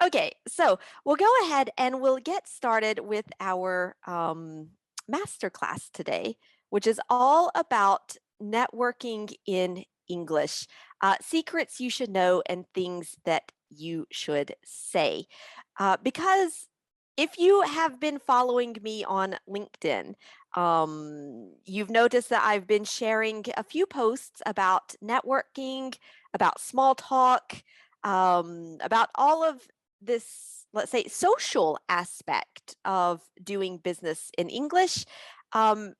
Okay, so we'll go ahead and we'll get started with our masterclass today, which is all about networking in English, secrets you should know and things that you should say. Because if you have been following me on LinkedIn, you've noticed that I've been sharing a few posts about networking, about small talk, about all of this, let's say, social aspect of doing business in English. And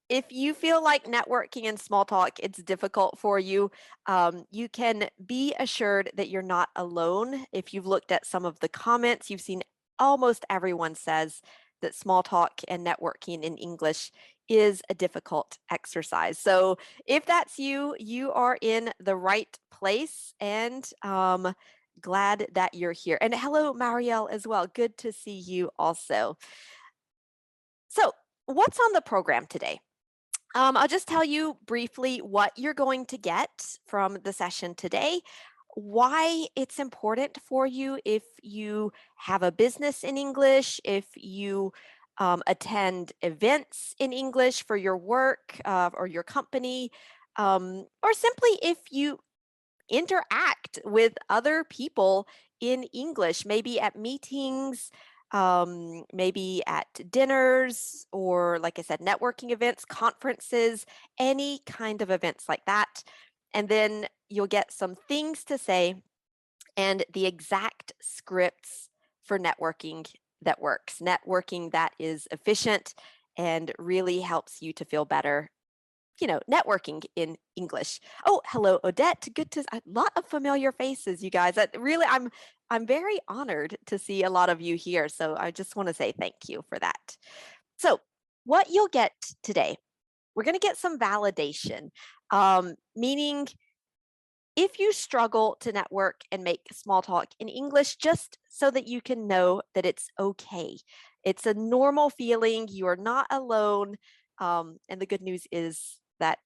if you feel like networking and small talk it's difficult for you, you can be assured that you're not alone. If you've looked at some of the comments, you've seen almost everyone says that small talk and networking in English is a difficult exercise. So if that's you, you are in the right place, and glad that you're here. And hello, Marielle, as well. Good to see you also. So, what's on the program today? I'll just tell you briefly what you're going to get from the session today, why it's important for you if you have a business in English, if you attend events in English for your work or your company, or simply if you interact with other people in English, maybe at meetings, maybe at dinners, or like I said, networking events, conferences, any kind of events like that. And then you'll get some things to say and the exact scripts for networking that works, networking that is efficient and really helps you to feel better, networking in English. Oh, hello, Odette. Good to a lot of familiar faces, you guys. Really, I'm very honored to see a lot of you here. So I just want to say thank you for that. So what you'll get today, we're going to get some validation, meaning if you struggle to network and make small talk in English, just so that you can know that it's okay. It's a normal feeling. You are not alone. And the good news is that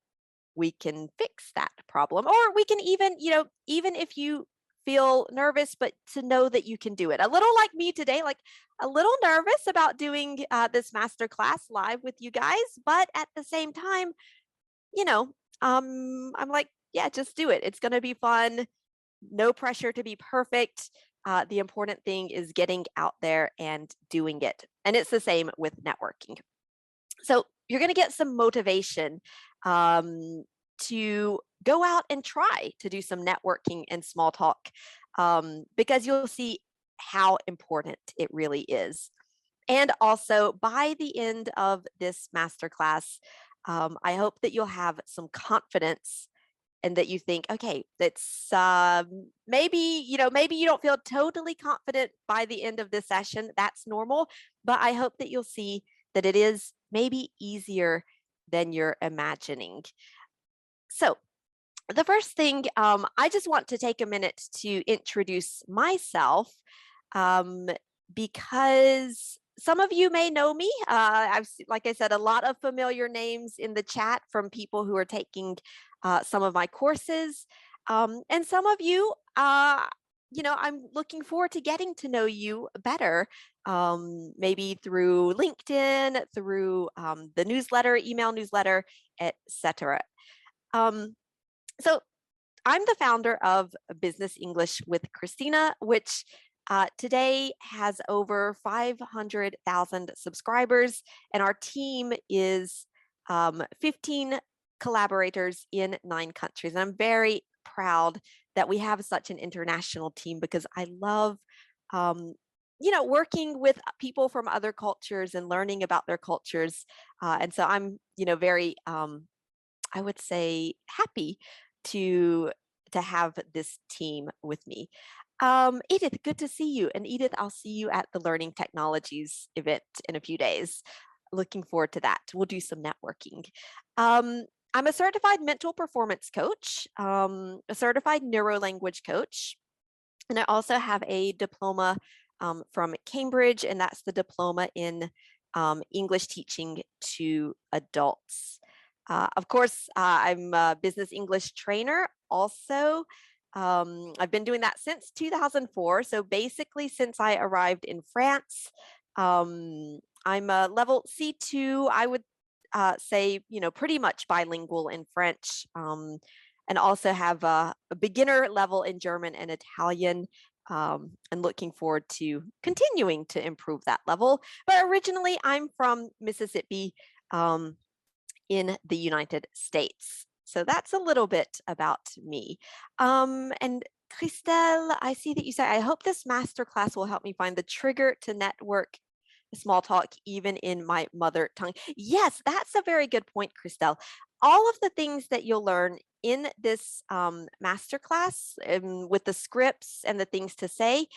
we can fix that problem, or we can even, even if you feel nervous, but to know that you can do it. A little like me today, like a little nervous about doing this master class live with you guys, but at the same time, you know, I'm like, yeah, just do it. It's going to be fun. No pressure to be perfect. The important thing is getting out there and doing it. And it's the same with networking. So you're going to get some motivation to go out and try to do some networking and small talk, because you'll see how important it really is. And also, by the end of this masterclass, I hope that you'll have some confidence and that you think, okay, that's maybe, maybe you don't feel totally confident by the end of this session. That's normal. But I hope that you'll see that it is maybe easier than you're imagining. So, the first thing, I just want to take a minute to introduce myself, um, because some of you may know me. Like I said, a lot of familiar names in the chat from people who are taking some of my courses. And some of you, I'm looking forward to getting to know you better, maybe through LinkedIn, through the newsletter, email newsletter, etc. So I'm the founder of Business English with Christina, which today has over 500,000 subscribers, and our team is 15 collaborators in 9 countries. And I'm very proud that we have such an international team, because I love working with people from other cultures and learning about their cultures. And so I'm, very, I would say, happy to have this team with me. Edith, good to see you. And Edith, I'll see you at the Learning Technologies event in a few days. Looking forward to that. We'll do some networking. I'm a certified mental performance coach, a certified neurolanguage coach, and I also have a diploma from Cambridge, and that's the diploma in English teaching to adults. Of course, I'm a business English trainer also. I've been doing that since 2004. So basically, since I arrived in France, I'm a level C2. I would say, pretty much bilingual in French, and also have a beginner level in German and Italian. And looking forward to continuing to improve that level. But originally, I'm from Mississippi in the United States. So that's a little bit about me. And Christelle, I see that you said, I hope this masterclass will help me find the trigger to network small talk even in my mother tongue. Yes, that's a very good point, Christelle. All of the things that you'll learn in this masterclass with the scripts and the things to say,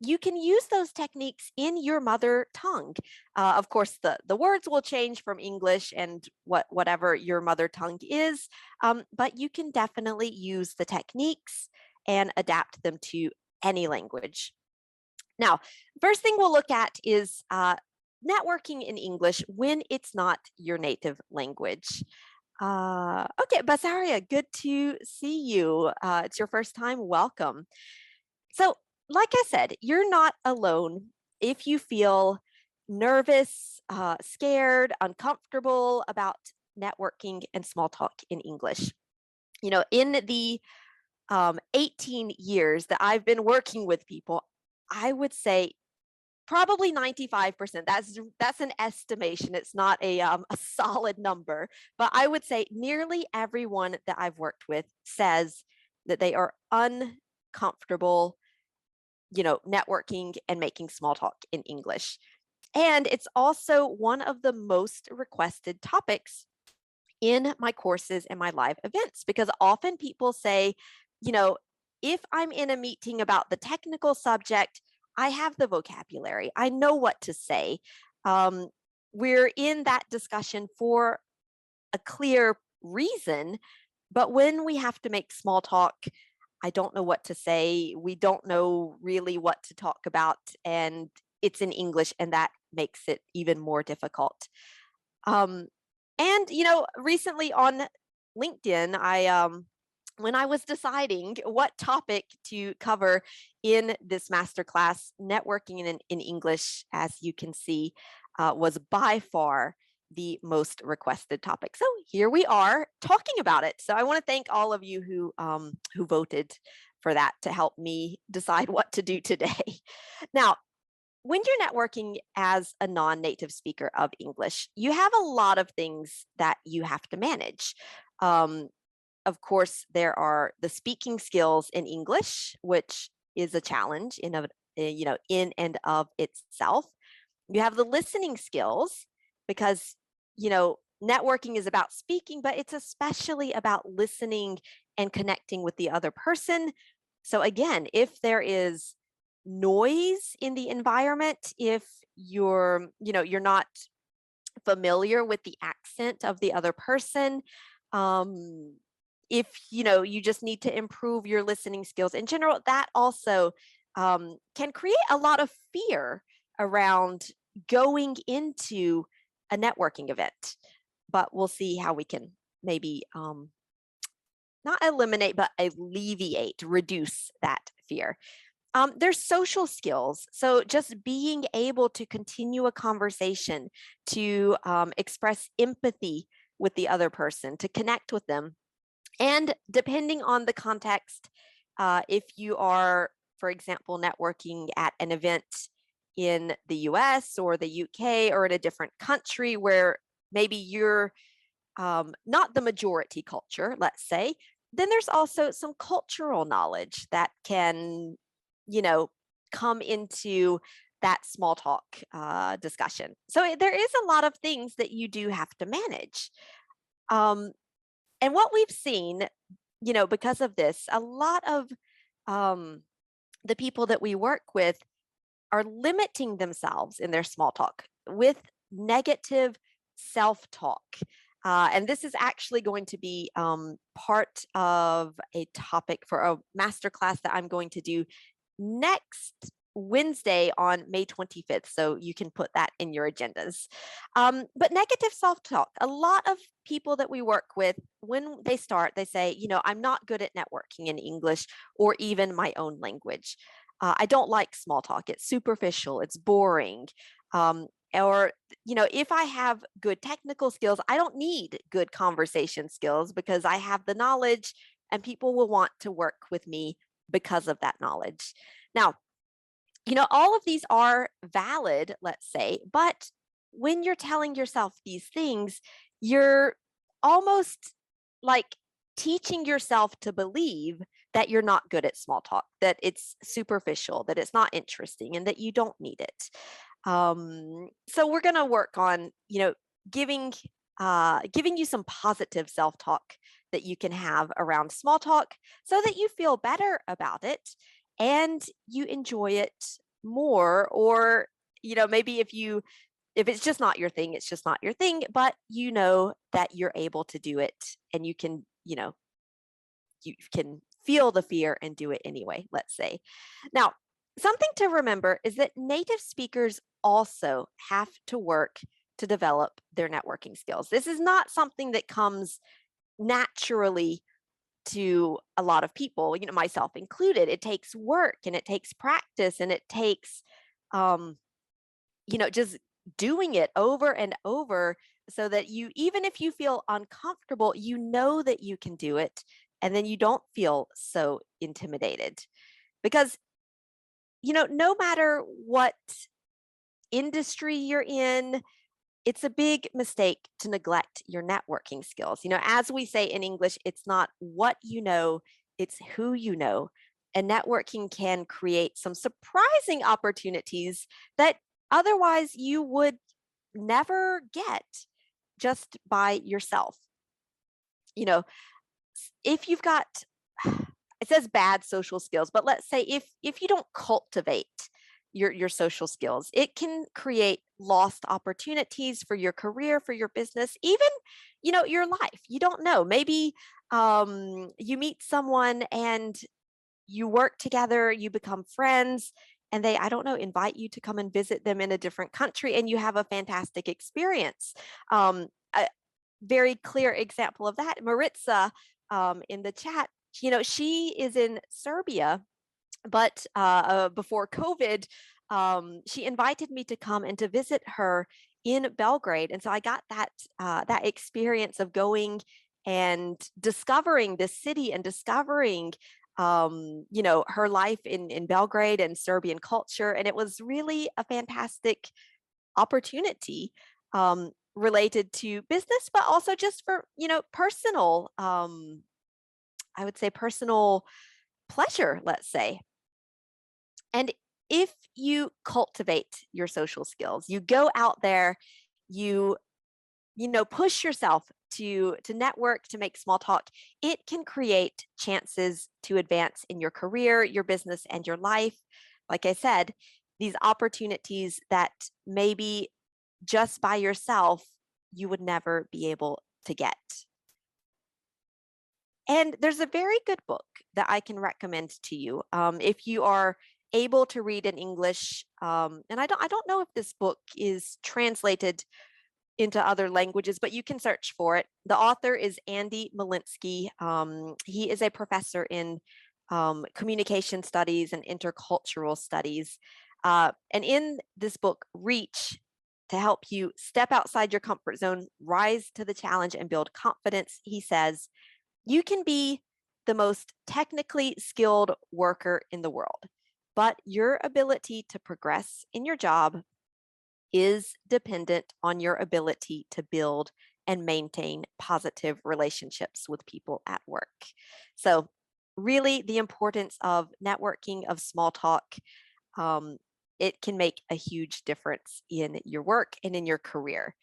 you can use those techniques in your mother tongue. Of course, the words will change from English and whatever your mother tongue is, but you can definitely use the techniques and adapt them to any language. Now, first thing we'll look at is networking in English when it's not your native language. Okay, Basaria, good to see you. It's your first time. Welcome. So, like I said, you're not alone if you feel nervous, scared, uncomfortable about networking and small talk in English. In the 18 years that I've been working with people, I would say probably 95%. That's an estimation. It's not a solid number, but I would say nearly everyone that I've worked with says that they are uncomfortable, networking and making small talk in English. And it's also one of the most requested topics in my courses and my live events, because often people say, if I'm in a meeting about the technical subject, I have the vocabulary, I know what to say. We're in that discussion for a clear reason, but when we have to make small talk, I don't know what to say. We don't know really what to talk about, and it's in English, and that makes it even more difficult. And recently on LinkedIn, when I was deciding what topic to cover in this masterclass, networking in English, as you can see, was by far the most requested topic. So here we are talking about it. So I want to thank all of you who voted for that to help me decide what to do today. Now, when you're networking as a non-native speaker of English, you have a lot of things that you have to manage. Of course, there are the speaking skills in English, which is a challenge in and of itself. You have the listening skills, because networking is about speaking, but it's especially about listening and connecting with the other person. So again, if there is noise in the environment, if you're not familiar with the accent of the other person, if you just need to improve your listening skills in general, that also can create a lot of fear around going into a networking event. But we'll see how we can maybe not eliminate, but alleviate, reduce that fear. There's social skills. So just being able to continue a conversation, to express empathy with the other person, to connect with them. And depending on the context, if you are, for example, networking at an event in the US or the UK or in a different country where maybe you're not the majority culture, let's say, then there's also some cultural knowledge that can, come into that small talk discussion. So there is a lot of things that you do have to manage. And what we've seen, because of this, a lot of the people that we work with are limiting themselves in their small talk with negative self-talk. And this is actually going to be part of a topic for a masterclass that I'm going to do next Wednesday on May 25th. So you can put that in your agendas. But negative self talk, a lot of people that we work with, when they start, they say, I'm not good at networking in English or even my own language. I don't like small talk. It's superficial, it's boring. Or, if I have good technical skills, I don't need good conversation skills because I have the knowledge and people will want to work with me because of that knowledge. Now, all of these are valid, let's say, but when you're telling yourself these things, you're almost like teaching yourself to believe that you're not good at small talk, that it's superficial, that it's not interesting, and that you don't need it. So we're going to work on, giving giving you some positive self-talk that you can have around small talk so that you feel better about it and you enjoy it more. Or maybe if it's just not your thing, it's just not your thing, but you know that you're able to do it and you can feel the fear and do it anyway, let's say. Now, something to remember is that native speakers also have to work to develop their networking skills. This is not something that comes naturally to a lot of people, myself included. It takes work and it takes practice and it takes, just doing it over and over so that even if you feel uncomfortable, you know that you can do it. And then you don't feel so intimidated because, no matter what industry you're in, it's a big mistake to neglect your networking skills. As we say in English, it's not what you know, it's who you know. And networking can create some surprising opportunities that otherwise you would never get just by yourself. If you've got, it says bad social skills, but let's say if you don't cultivate your social skills, it can create lost opportunities for your career, for your business, even your life. You don't know, maybe you meet someone and you work together, you become friends, and they, I don't know, invite you to come and visit them in a different country and you have a fantastic experience. A very clear example of that, Maritza, in the chat, she is in Serbia, but before COVID, she invited me to come and to visit her in Belgrade. And so I got that experience of going and discovering this city and discovering her life in Belgrade and Serbian culture. And it was really a fantastic opportunity related to business, but also just for, personal, I would say personal pleasure, let's say. And if you cultivate your social skills, you go out there, you push yourself to network, to make small talk, it can create chances to advance in your career, your business, and your life. Like I said, these opportunities that maybe just by yourself you would never be able to get. And there's a very good book that I can recommend to you if you are able to read in English. And I don't know if this book is translated into other languages, but you can search for it. The author is Andy Malinsky. He is a professor in communication studies and intercultural studies. And in this book, Reach, to help you step outside your comfort zone, rise to the challenge, and build confidence, he says, you can be the most technically skilled worker in the world, but your ability to progress in your job is dependent on your ability to build and maintain positive relationships with people at work. So really the importance of networking, of small talk, it can make a huge difference in your work and in your career.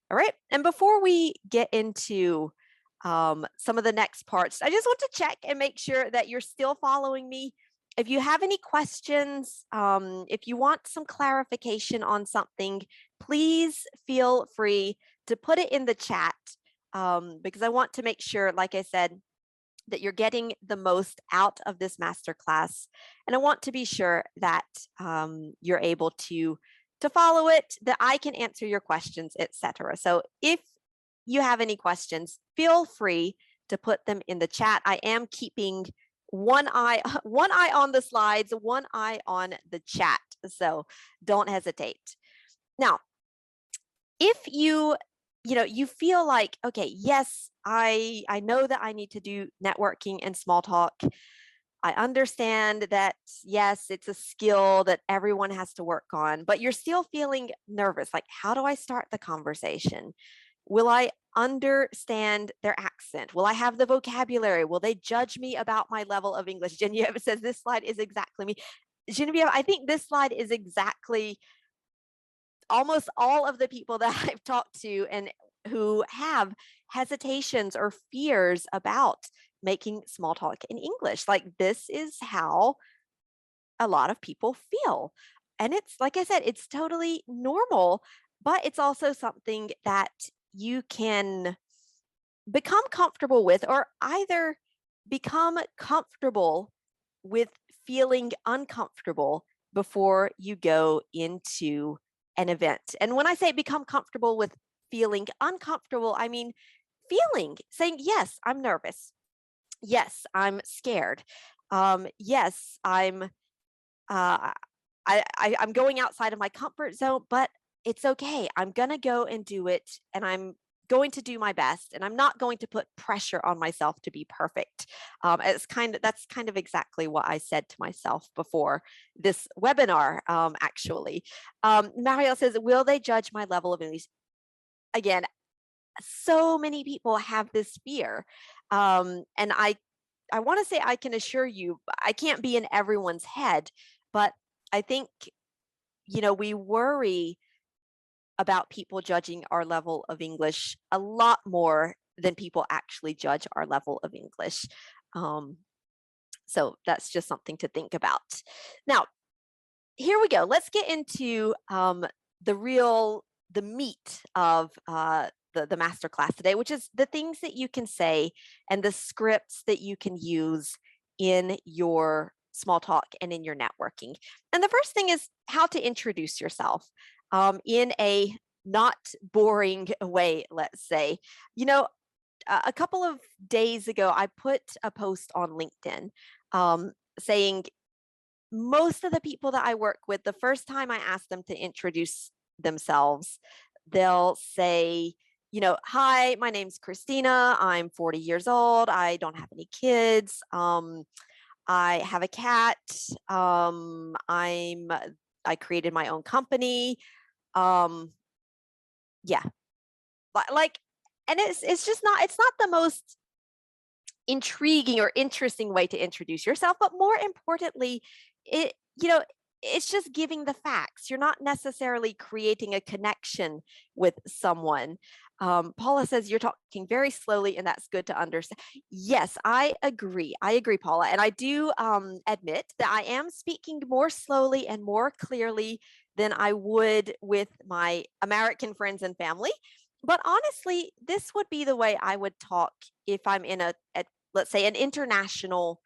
All right. And before we get into some of the next parts, I just want to check and make sure that you're still following me. If you have any questions, if you want some clarification on something, please feel free to put it in the chat because I want to make sure, like I said, that you're getting the most out of this masterclass. And I want to be sure that you're able to follow it, that I can answer your questions, etc. So if you have any questions, feel free to put them in the chat. I am keeping one eye on the slides, one eye on the chat. So don't hesitate. Now, if you feel like, okay, yes, I know that I need to do networking and small talk. I understand that, yes, it's a skill that everyone has to work on, but you're still feeling nervous. Like, how do I start the conversation? Will I understand their accent? Will I have the vocabulary? Will they judge me about my level of English? Genevieve says this slide is exactly me. Genevieve, I think this slide is exactly almost all of the people that I've talked to and who have hesitations or fears about making small talk in English. Like, this is how a lot of people feel. And it's, like I said, it's totally normal, but it's also something that you can become comfortable with, or either become comfortable with feeling uncomfortable before you go into an event. And when I say become comfortable with feeling uncomfortable, I mean saying, yes, I'm nervous. Yes, I'm scared. Yes, uh, I'm going outside of my comfort zone, but it's okay. I'm going to go and do it, and I'm going to do my best, and I'm not going to put pressure on myself to be perfect. That's kind of exactly what I said to myself before this webinar, actually. Mario says, will they judge my level of English? Again, so many people have this fear. And I want to say, I can assure you, I can't be in everyone's head, but I think, we worry about people judging our level of English a lot more than people actually judge our level of English. So that's just something to think about. Now, here we go. Let's get into the meat of the masterclass today, which is the things that you can say and the scripts that you can use in your small talk and in your networking. And the first thing is how to introduce yourself in a not boring way, let's say. A couple of days ago, I put a post on LinkedIn saying, most of the people that I work with, the first time I ask them to introduce themselves, they'll say, hi, my name's Christina. I'm 40 years old. I don't have any kids. I have a cat. I created my own company. Yeah, like, and it's not the most intriguing or interesting way to introduce yourself, but more importantly, it you know it's just giving the facts. You're not necessarily creating a connection with someone. Paula says you're talking very slowly, and that's good to understand. Yes, I agree, Paula, and I do admit that I am speaking more slowly and more clearly than I would with my American friends and family. But honestly, this would be the way I would talk if I'm in let's say, an international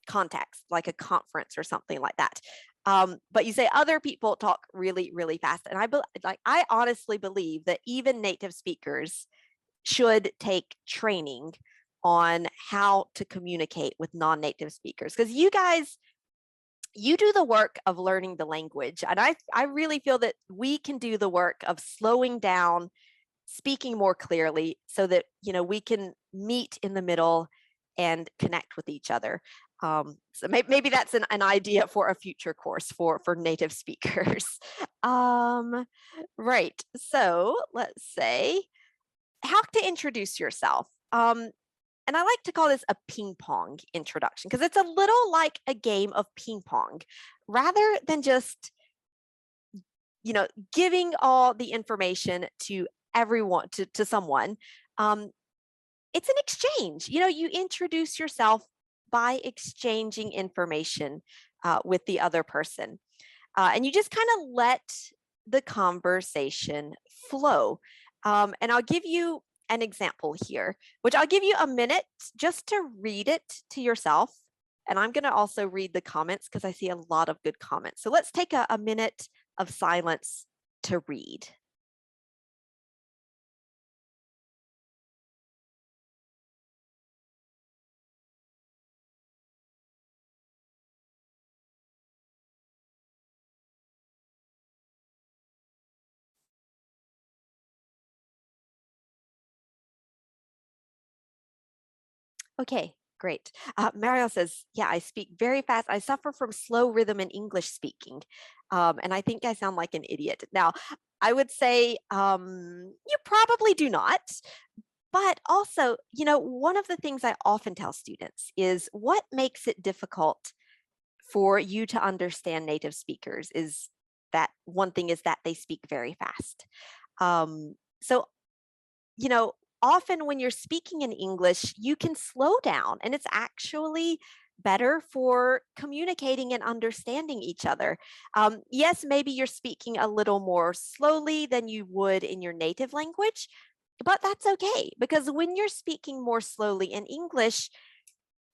context, like a conference or something like that. But you say other people talk really, really fast, and I honestly believe that even native speakers should take training on how to communicate with non-native speakers, because you do the work of learning the language, and I really feel that we can do the work of slowing down, speaking more clearly, so that we can meet in the middle and connect with each other. So maybe that's an idea for a future course for native speakers. Right. So let's say how to introduce yourself. And I like to call this a ping pong introduction, because it's a little like a game of ping pong, rather than just giving all the information to everyone, to someone. It's an exchange. You introduce yourself by exchanging information with the other person. And you just kind of let the conversation flow. And I'll give you an example here, which I'll give you a minute just to read it to yourself. And I'm going to also read the comments because I see a lot of good comments. So let's take a minute of silence to read. Okay, great. Mario says, yeah, I speak very fast. I suffer from slow rhythm in English speaking. And I think I sound like an idiot. Now, I would say you probably do not. But also, one of the things I often tell students is what makes it difficult for you to understand native speakers is that one thing is that they speak very fast. So you know, often when you're speaking in English, you can slow down and it's actually better for communicating and understanding each other. Yes, maybe you're speaking a little more slowly than you would in your native language, but that's okay because when you're speaking more slowly in English,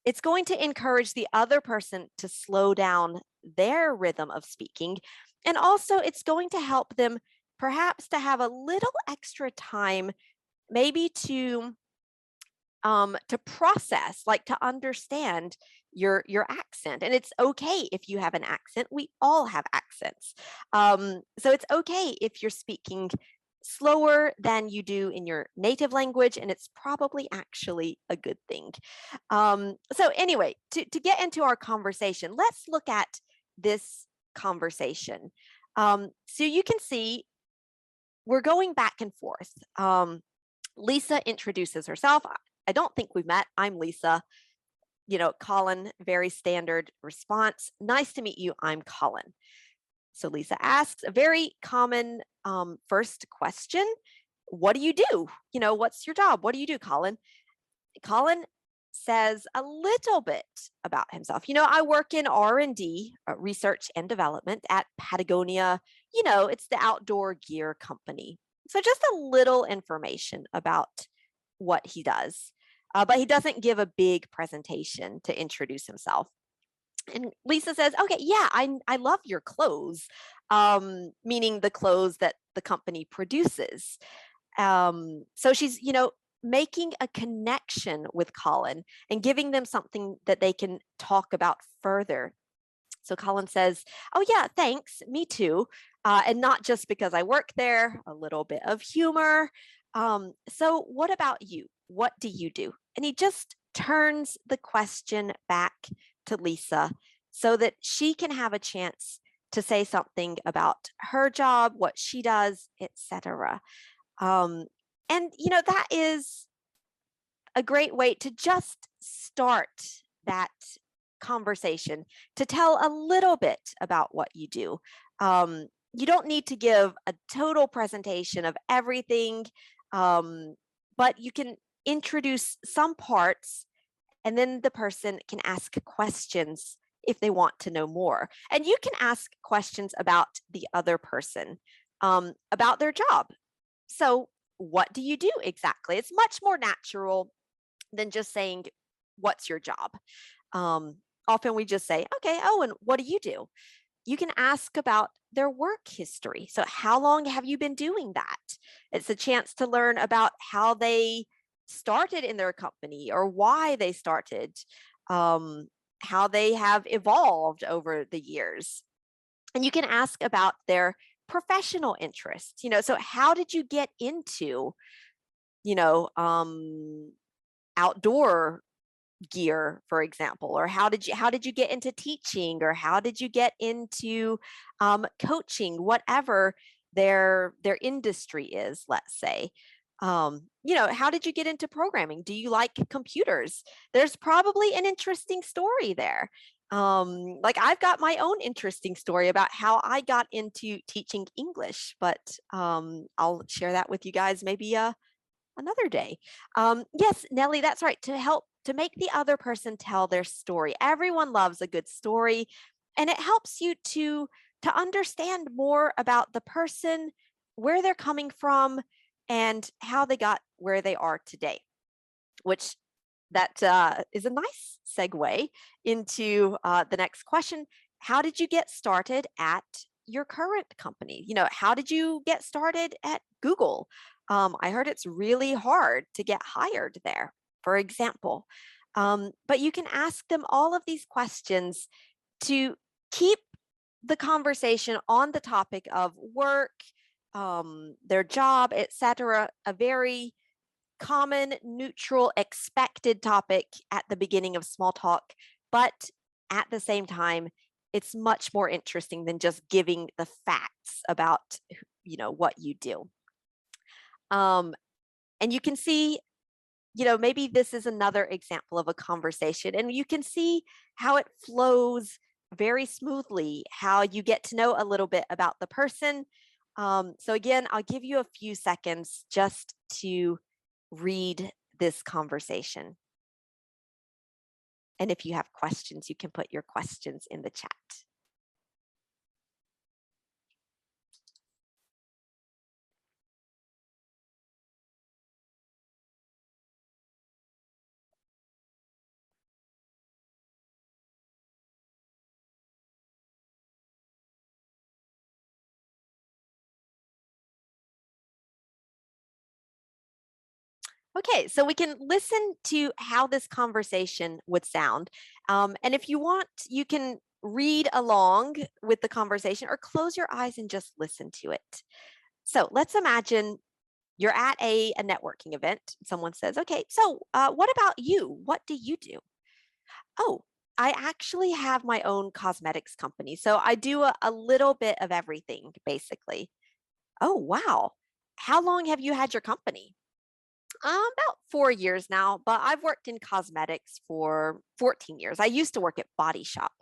it's going to encourage the other person to slow down their rhythm of speaking. And also, it's going to help them perhaps to have a little extra time maybe to process, like to understand your accent. And it's okay if you have an accent. We all have accents. So it's okay if you're speaking slower than you do in your native language, and it's probably actually a good thing. So anyway, to get into our conversation, let's look at this conversation. So you can see we're going back and forth. Lisa introduces herself. I don't think we've met. I'm Lisa. Colin, very standard response. Nice to meet you. I'm Colin. So Lisa asks a very common first question. What do you do? What's your job? What do you do, Colin? Colin says a little bit about himself. I work in R&D, research and development at Patagonia. It's the outdoor gear company. So just a little information about what he does. But he doesn't give a big presentation to introduce himself. And Lisa says, okay, yeah, I love your clothes, meaning the clothes that the company produces. So she's, making a connection with Colin and giving them something that they can talk about further. So Colin says, oh, yeah, thanks. Me too. And not just because I work there, a little bit of humor. So what about you? What do you do? And he just turns the question back to Lisa so that she can have a chance to say something about her job, what she does, etc. And that is a great way to just start that conversation, to tell a little bit about what you do. You don't need to give a total presentation of everything, but you can introduce some parts, and then the person can ask questions if they want to know more. And you can ask questions about the other person, about their job. So, what do you do exactly? It's much more natural than just saying, what's your job? Often we just say, okay, oh, and what do you do? You can ask about their work history. So, how long have you been doing that? It's a chance to learn about how they started in their company or why they started, how they have evolved over the years. And you can ask about their professional interests. So how did you get into, you know, outdoor gear, for example, or how did you get into teaching, or how did you get into coaching, whatever their industry is, let's say. How did you get into programming? Do you like computers? There's probably an interesting story there. Like I've got my own interesting story about how I got into teaching English, but I'll share that with you guys maybe another day. Yes, Nellie, that's right. To help to make the other person tell their story. Everyone loves a good story, and it helps you to understand more about the person, where they're coming from, and how they got where they are today, which that is a nice segue into the next question. How did you get started at your current company? How did you get started at Google? I heard it's really hard to get hired there, for example. But you can ask them all of these questions to keep the conversation on the topic of work, their job, etc., a very common, neutral, expected topic at the beginning of small talk, but at the same time, it's much more interesting than just giving the facts about what you do. And you can see, maybe this is another example of a conversation, and you can see how it flows very smoothly, how you get to know a little bit about the person. So again, I'll give you a few seconds just to read this conversation. And if you have questions, you can put your questions in the chat. Okay, so we can listen to how this conversation would sound. And if you want, you can read along with the conversation or close your eyes and just listen to it. So let's imagine you're at a networking event. Someone says, okay, so what about you? What do you do? Oh, I actually have my own cosmetics company. So I do a little bit of everything, basically. Oh, wow. How long have you had your company? About 4 years now, but I've worked in cosmetics for 14 years. I used to work at Body Shop.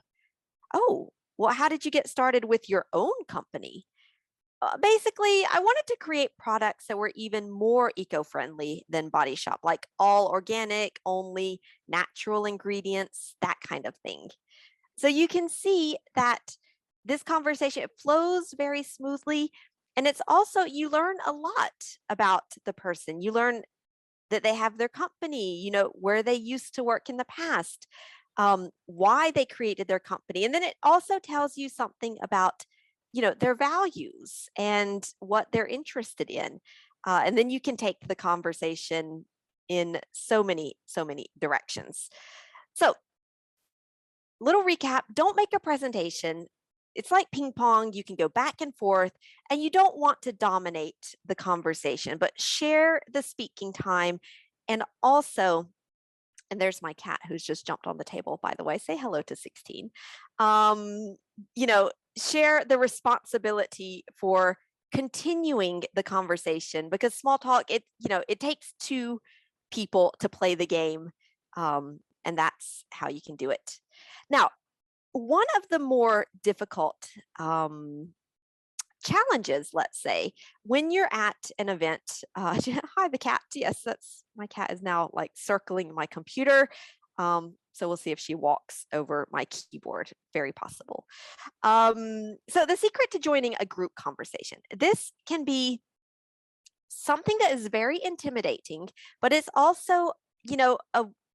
Oh, well, how did you get started with your own company? Basically, I wanted to create products that were even more eco-friendly than Body Shop, like all organic, only natural ingredients, that kind of thing. So you can see that this conversation, it flows very smoothly. And it's also, you learn a lot about the person. You learn that they have their company, where they used to work in the past, why they created their company. And then it also tells you something about, their values and what they're interested in. And then you can take the conversation in so many directions. So, little recap, don't make a presentation. It's like ping pong. You can go back and forth, and you don't want to dominate the conversation, but share the speaking time. And also, and there's my cat who's just jumped on the table, by the way. Say hello to 16. You know, share the responsibility for continuing the conversation, because small talk, it takes two people to play the game. And that's how you can do it. Now, one of the more difficult challenges, let's say, when you're at an event, hi, the cat. Yes, that's my cat is now like circling my computer. So we'll see if she walks over my keyboard. Very possible. So the secret to joining a group conversation. This can be something that is very intimidating, but it's also,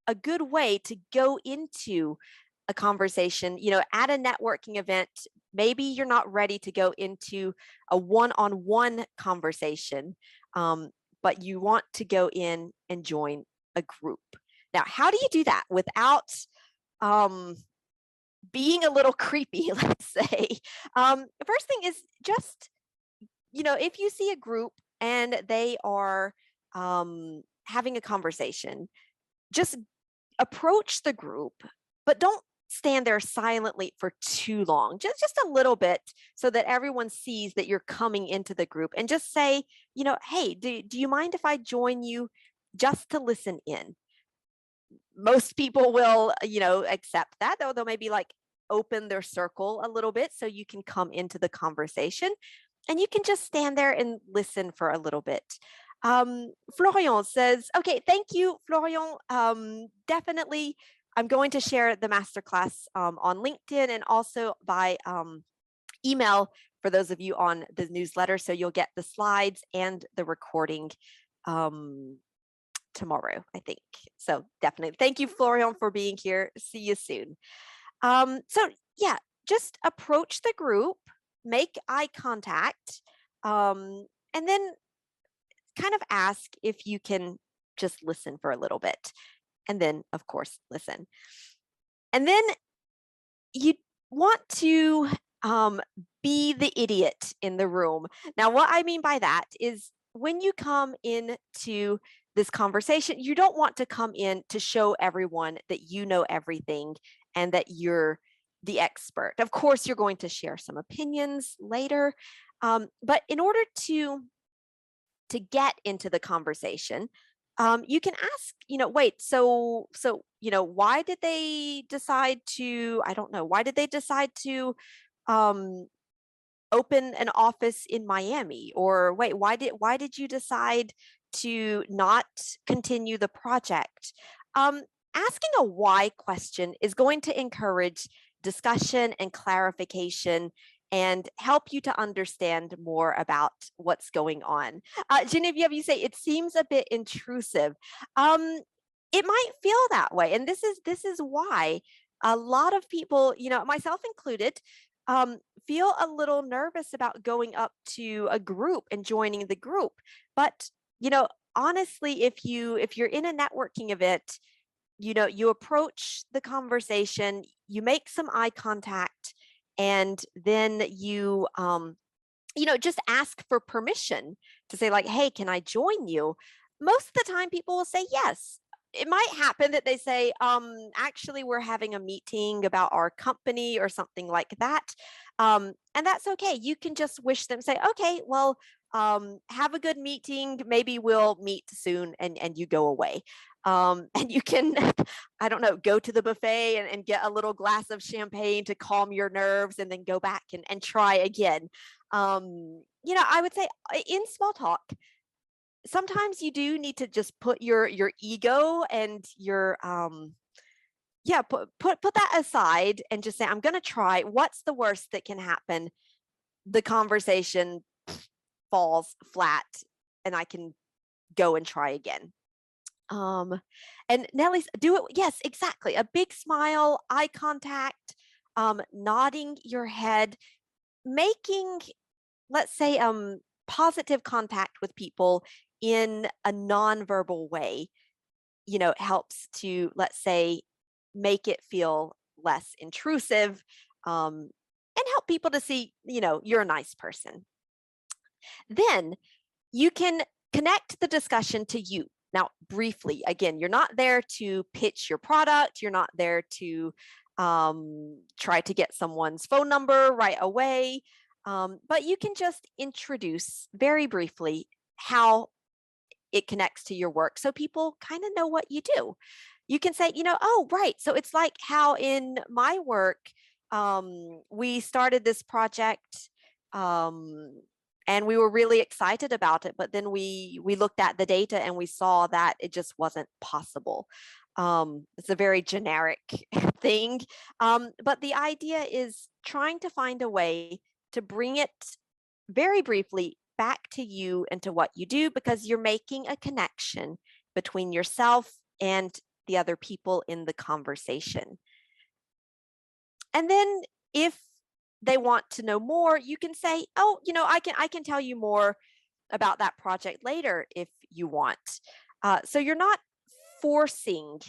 a good way to go into a conversation, at a networking event. Maybe you're not ready to go into a one-on-one conversation, but you want to go in and join a group. Now, how do you do that without being a little creepy, let's say? The first thing is just, if you see a group and they are having a conversation, just approach the group, but don't stand there silently for too long, just a little bit, so that everyone sees that you're coming into the group, and just say, hey, do you mind if I join you just to listen in? Most people will, accept that, though they'll maybe like open their circle a little bit so you can come into the conversation, and you can just stand there and listen for a little bit. Florian says, okay, thank you, Florian. Definitely, I'm going to share the masterclass on LinkedIn and also by email for those of you on the newsletter. So you'll get the slides and the recording tomorrow, I think. So definitely. Thank you, Florian, for being here. See you soon. So yeah, just approach the group, make eye contact, and then kind of ask if you can just listen for a little bit. And then, of course, listen. And then you want to be the idiot in the room. Now, what I mean by that is when you come into this conversation, you don't want to come in to show everyone that you know everything and that you're the expert. Of course, you're going to share some opinions later, but in order to get into the conversation, you can ask, wait, so, why did they decide to, I don't know, why did they decide to um, open an office in Miami? Or wait, why did you decide to not continue the project? Asking a why question is going to encourage discussion and clarification and help you to understand more about what's going on. Genevieve, you say it seems a bit intrusive. It might feel that way, and this is why a lot of people, myself included, feel a little nervous about going up to a group and joining the group. But honestly, if you're in a networking event, you approach the conversation, you make some eye contact, and then you just ask for permission to say, like, hey, can I join you? Most of the time people will say yes. It might happen that they say, actually, we're having a meeting about our company or something like that. And that's okay. You can just wish them, say, okay, well, have a good meeting. Maybe we'll meet soon, and you go away. And you can, I don't know, go to the buffet and get a little glass of champagne to calm your nerves, and then go back and try again. I would say in small talk, sometimes you do need to just put your ego and your put that aside and just say, I'm going to try. What's the worst that can happen? The conversation falls flat and I can go and try again. And Nelly's, do it. Yes, exactly. A big smile, eye contact, nodding your head, making, let's say, positive contact with people in a nonverbal way, helps to, let's say, make it feel less intrusive, and help people to see, you're a nice person. Then you can connect the discussion to you. Now, briefly, again, you're not there to pitch your product. You're not there to try to get someone's phone number right away. But you can just introduce very briefly how it connects to your work so people kind of know what you do. You can say, oh, right. So it's like how in my work, we started this project, and we were really excited about it. But then we looked at the data and we saw that it just wasn't possible. It's a very generic thing. But the idea is trying to find a way to bring it very briefly back to you and to what you do, because you're making a connection between yourself and the other people in the conversation. And then if they want to know more, you can say, oh, I can tell you more about that project later if you want. So you're not forcing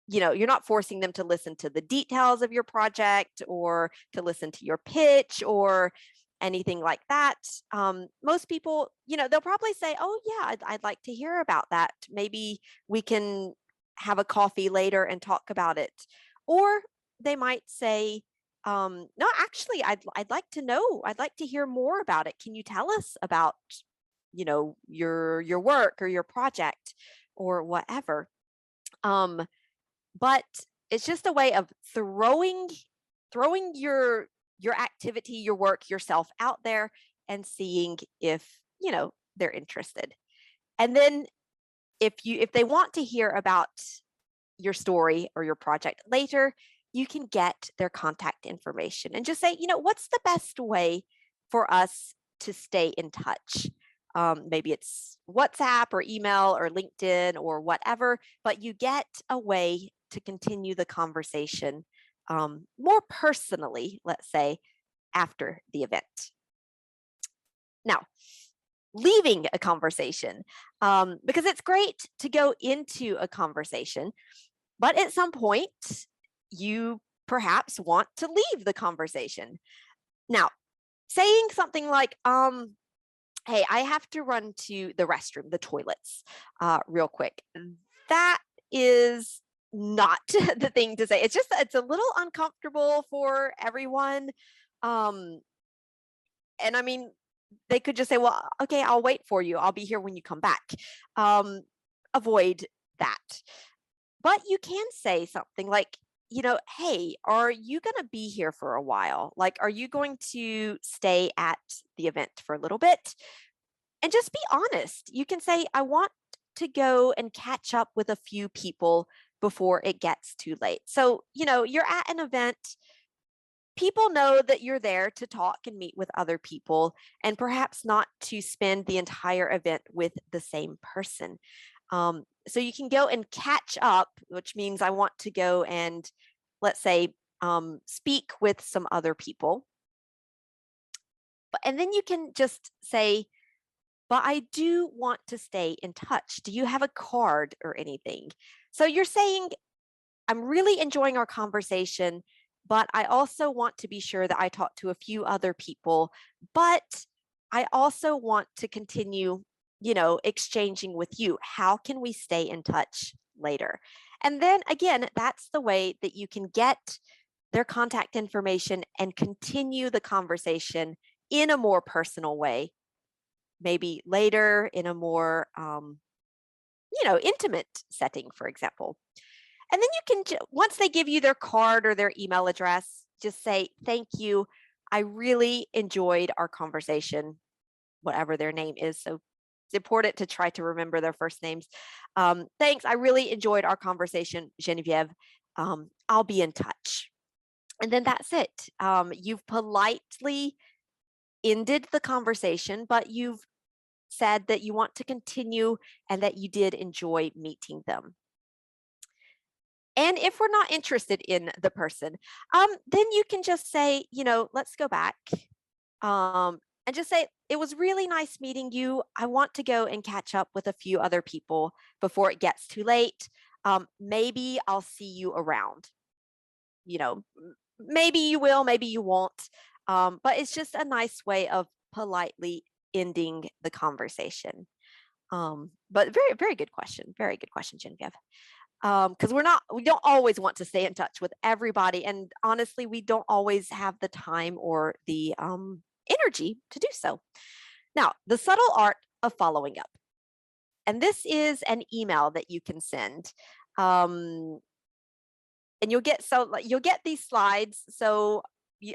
them to listen to the details of your project or to listen to your pitch or anything like that. Most people, they'll probably say, oh yeah, I'd like to hear about that. Maybe we can have a coffee later and talk about it. Or they might say, no, actually, I'd like to know. I'd like to hear more about it. Can you tell us about, your work or your project or whatever? But it's just a way of throwing your activity, your work, yourself out there and seeing if, they're interested. And then if they want to hear about your story or your project later, you can get their contact information and just say, what's the best way for us to stay in touch. Maybe it's WhatsApp or email or LinkedIn or whatever, but you get a way to continue the conversation more personally, let's say, after the event. Now, leaving a conversation, because it's great to go into a conversation, but at some point, you perhaps want to leave the conversation. Now, saying something like, hey, I have to run to the restroom, the toilets, real quick. That is not the thing to say. It's a little uncomfortable for everyone. And I mean, they could just say, well, okay, I'll wait for you. I'll be here when you come back. Avoid that. But you can say something like, hey, are you going to be here for a while? Like, are you going to stay at the event for a little bit? And just be honest. You can say, I want to go and catch up with a few people before it gets too late. So, you're at an event. People know that you're there to talk and meet with other people, and perhaps not to spend the entire event with the same person. So you can go and catch up, which means I want to go and, let's say, speak with some other people. And then you can just say, but I do want to stay in touch. Do you have a card or anything? So you're saying, I'm really enjoying our conversation, but I also want to be sure that I talk to a few other people, but I also want to continue, exchanging with you. How can we stay in touch later? And then again, that's the way that you can get their contact information and continue the conversation in a more personal way, maybe later in a more, intimate setting, for example. And then you can, once they give you their card or their email address, just say, thank you. I really enjoyed our conversation, whatever their name is. So it's important to try to remember their first names. Thanks. I really enjoyed our conversation, Genevieve. I'll be in touch. And then that's it. You've politely ended the conversation, but you've said that you want to continue and that you did enjoy meeting them. And if we're not interested in the person, then you can just say, let's go back, and just say, it was really nice meeting you. I want to go and catch up with a few other people before it gets too late. Maybe I'll see you around. Maybe you will, maybe you won't. But it's just a nice way of politely ending the conversation. But very, very good question. Very good question, Genevieve. Because we don't always want to stay in touch with everybody. And honestly, we don't always have the time or the energy to do so. Now, the subtle art of following up. And this is an email that you can send. And you'll get these slides. So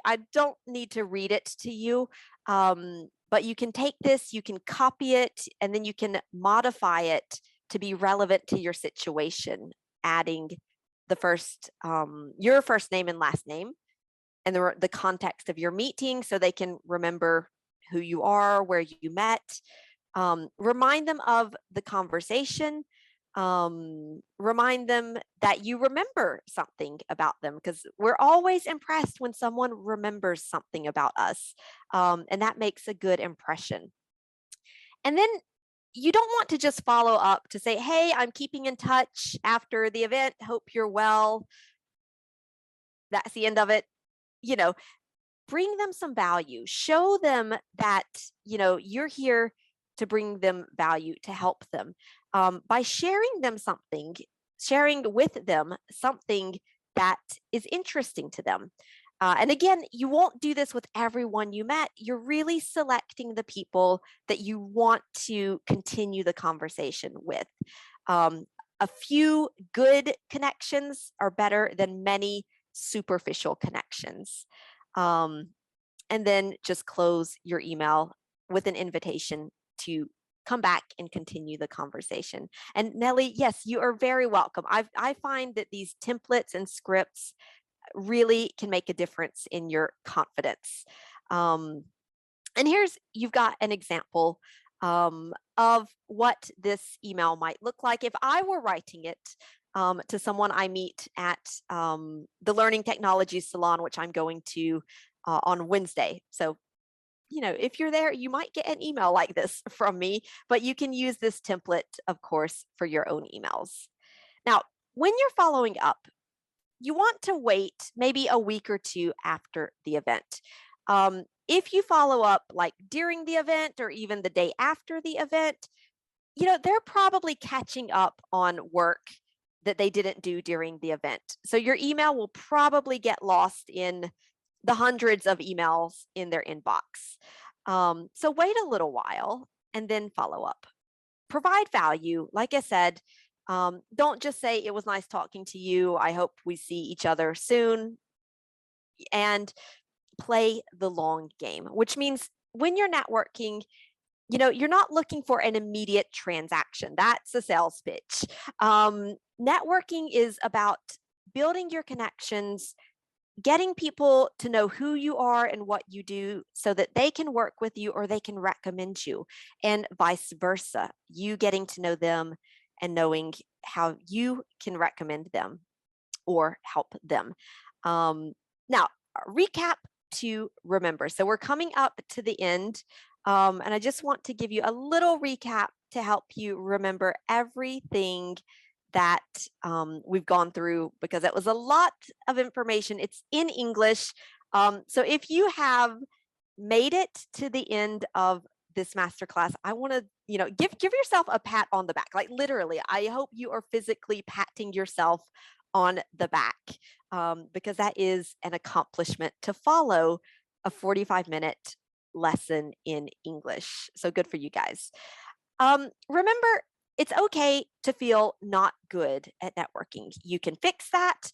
I don't need to read it to you. But you can take this, you can copy it, and then you can modify it to be relevant to your situation, adding your first name and last name and the context of your meeting so they can remember who you are, where you met. Remind them of the conversation. Remind them that you remember something about them, because we're always impressed when someone remembers something about us. And that makes a good impression. And then you don't want to just follow up to say, hey, I'm keeping in touch after the event. Hope you're well. That's the end of it. Bring them some value. Show them that, you're here to bring them value, to help them. By sharing with them something that is interesting to them. And again, you won't do this with everyone you met. You're really selecting the people that you want to continue the conversation with. A few good connections are better than many superficial connections. And then just close your email with an invitation to come back and continue the conversation. And Nellie, yes, you are very welcome. I find that these templates and scripts really can make a difference in your confidence. And you've got an example of what this email might look like. If I were writing it to someone I meet at the Learning Technology Salon, which I'm going to on Wednesday. So, if you're there, you might get an email like this from me, but you can use this template, of course, for your own emails. Now, when you're following up, you want to wait maybe a week or two after the event. If you follow up like during the event or even the day after the event, they're probably catching up on work that they didn't do during the event. So your email will probably get lost in the hundreds of emails in their inbox. So wait a little while and then follow up. Provide value. Like I said, don't just say it was nice talking to you. I hope we see each other soon. And play the long game, which means when you're networking, you're not looking for an immediate transaction. That's a sales pitch. Networking is about building your connections, getting people to know who you are and what you do so that they can work with you or they can recommend you, and vice versa. You getting to know them and knowing how you can recommend them or help them. Now, recap to remember. So we're coming up to the end, and I just want to give you a little recap to help you remember everything that we've gone through, because it was a lot of information. It's in English. So if you have made it to the end of this masterclass, I want to, give yourself a pat on the back. Like literally, I hope you are physically patting yourself on the back, because that is an accomplishment to follow a 45-minute lesson in English. So good for you guys. Remember, it's okay to feel not good at networking. You can fix that,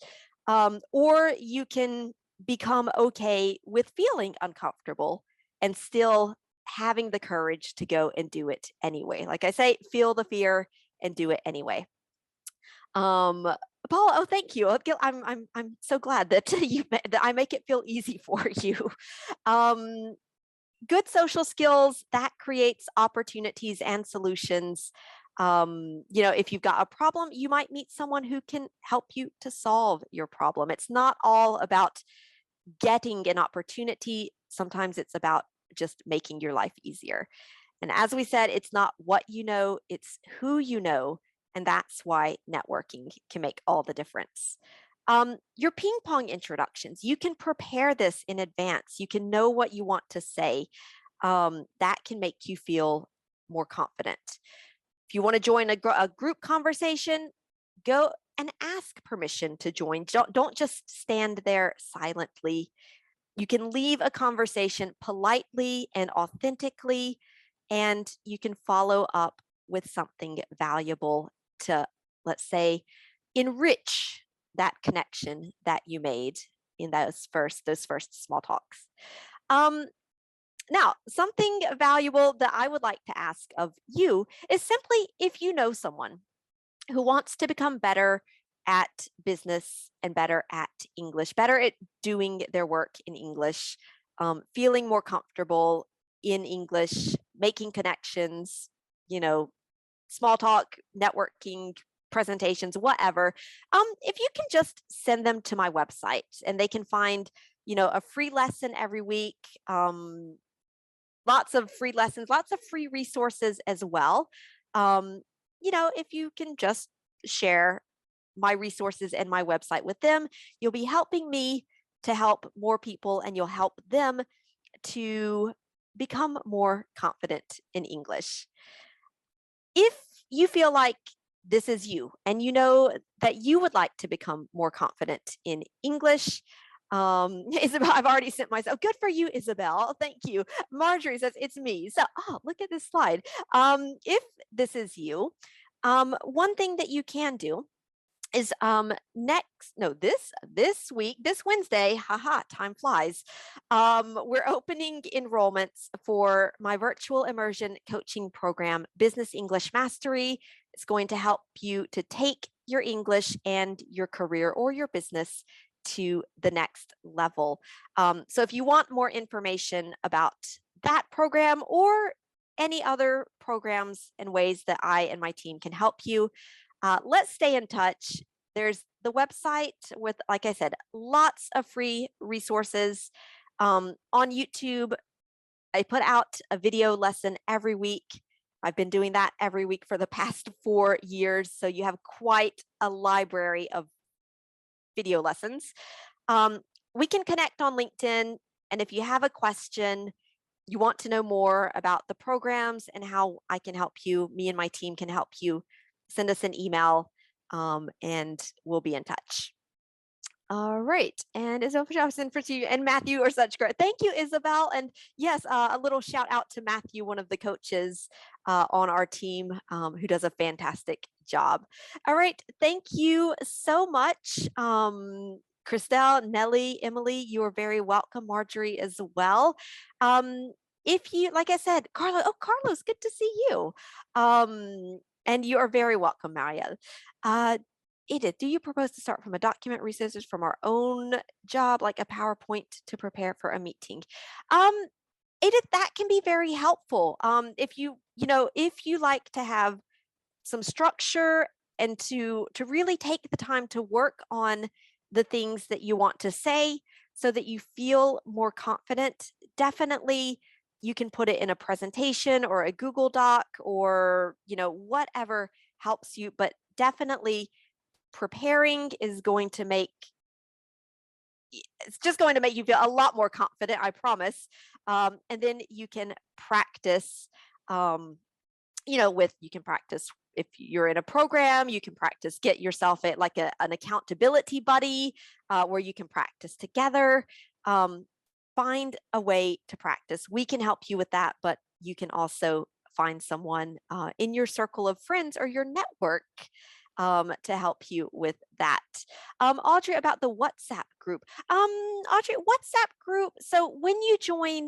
or you can become okay with feeling uncomfortable and still having the courage to go and do it anyway. Like I say, feel the fear and do it anyway. Paula, oh, thank you. I'm so glad that that I make it feel easy for you. Good social skills that creates opportunities and solutions. If you've got a problem, you might meet someone who can help you to solve your problem. It's not all about getting an opportunity. Sometimes it's about just making your life easier. And as we said, it's not what you know, it's who you know. And that's why networking can make all the difference. Your ping pong introductions, you can prepare this in advance. You can know what you want to say. That can make you feel more confident. If you want to join a group conversation, go and ask permission to join. Don't just stand there silently. You can leave a conversation politely and authentically, and you can follow up with something valuable to, let's say, enrich that connection that you made in those first small talks. Now, something valuable that I would like to ask of you is simply, if you know someone who wants to become better at business and better at English, better at doing their work in English, feeling more comfortable in English, making connections, small talk, networking, presentations, whatever. If you can just send them to my website and they can find, a free lesson every week, lots of free lessons, lots of free resources as well. If you can just share my resources and my website with them, you'll be helping me to help more people, and you'll help them to become more confident in English. If you feel like this is you and you know that you would like to become more confident in English, Isabel, I've already sent myself. Good for you, Isabel. Thank you. Marjorie says it's me. So, look at this slide. If this is you, one thing that you can do is this week, this Wednesday, time flies. We're opening enrollments for my virtual immersion coaching program, Business English Mastery. It's going to help you to take your English and your career or your business to the next level. So if you want more information about that program or any other programs and ways that I and my team can help you. Let's stay in touch. There's the website with, like I said, lots of free resources. On YouTube, I put out a video lesson every week. I've been doing that every week for the past 4 years. So you have quite a library of video lessons. Um, we can connect on LinkedIn. And if you have a question, you want to know more about the programs and how I can help you, me and my team can help you, send us an email and we'll be in touch. All right. And Isabel Johnson for you and Matthew are such great. Thank you, Isabel. And yes, a little shout out to Matthew, one of the coaches on our team who does a fantastic job. All right. Thank you so much. Christelle, Nellie, Emily, you are very welcome. Marjorie as well. If you, like I said, Carlos, good to see you. And you are very welcome, Maria. Edith, do you propose to start from a document resources from our own job, like a PowerPoint to prepare for a meeting? Edith, that can be very helpful. If if you like to have some structure and to really take the time to work on the things that you want to say so that you feel more confident, definitely you can put it in a presentation or a Google Doc or, whatever helps you, but definitely preparing is going to make it's just going to make you feel a lot more confident, I promise. And then you can practice, you can practice if you're in a program, you can practice, get yourself at like an accountability buddy where you can practice together. Find a way to practice. We can help you with that, but you can also find someone in your circle of friends or your network to help you with that. Audrey, about the WhatsApp group. Audrey, WhatsApp group. So when you join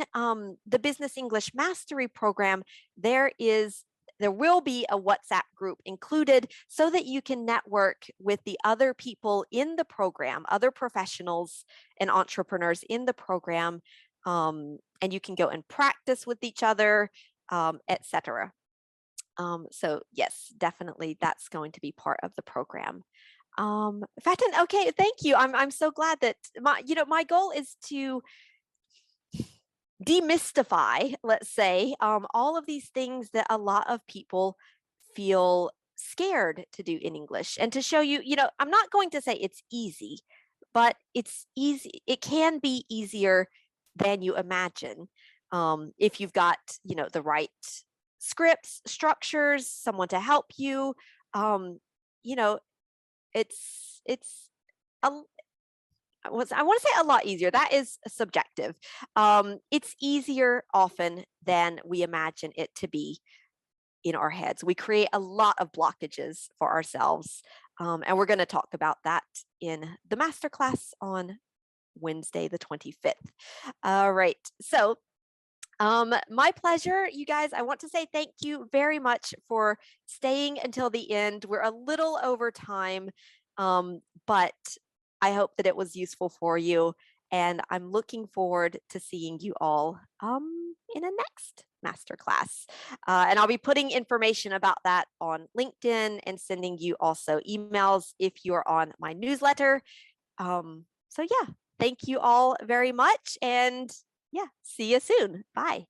the Business English Mastery program, there will be a WhatsApp group included so that you can network with the other people in the program, other professionals and entrepreneurs in the program, and you can go and practice with each other, etc. So yes, definitely that's going to be part of the program. Fatin, okay, thank you. I'm so glad that my goal is to demystify, let's say, all of these things that a lot of people feel scared to do in English, and to show you, I'm not going to say it's easy, but it's easy. It can be easier than you imagine if you've got, the right scripts, structures, someone to help you. You know, it's a, I want to say a lot easier. That is subjective. It's easier often than we imagine it to be in our heads. We create a lot of blockages for ourselves. And we're going to talk about that in the masterclass on Wednesday, the 25th. All right. So my pleasure, you guys. I want to say thank you very much for staying until the end. We're a little over time, but I hope that it was useful for you. And I'm looking forward to seeing you all in a next masterclass. And I'll be putting information about that on LinkedIn and sending you also emails if you're on my newsletter. So yeah, thank you all very much. And yeah, see you soon. Bye.